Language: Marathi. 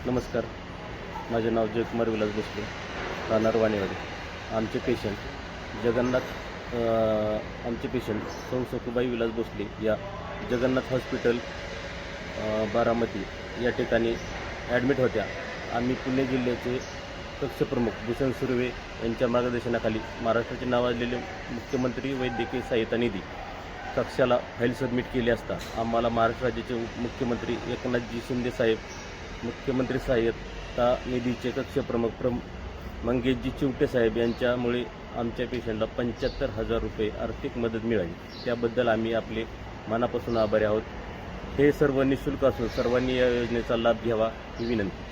नमस्कार. माझे नाव जयकुमार विलास भोसले, राहणार वाणेवाडी. आमचे पेशंट सौ सखुबाई विलास भोसले या जगन्नाथ हॉस्पिटल बारामती या ठिकाणी ॲडमिट होत्या. आम्ही पुणे जिल्ह्याचे कक्षप्रमुख भूषण सुर्वे यांच्या मार्गदर्शनाखाली महाराष्ट्राचे नावाजलेले मुख्यमंत्री वैद्यकीय सहाय्यता निधी कक्षाला फाईल सबमिट केली असता आम्हाला महाराष्ट्र राज्याचे मुख्यमंत्री एकनाथजी शिंदे साहेब, मुख्यमंत्री सहाय्यता निधीचे कक्षप्रमुख मंगेशजी चिवटे साहेब यांच्यामुळे आमच्या पेशंटला 75,000 रुपये आर्थिक मदत मिळाली. त्याबद्दल आम्ही आपले मनापासून आभारी आहोत. हे सर्व निःशुल्क असून सर्वांनी या योजनेचा लाभ घ्यावा ही विनंती.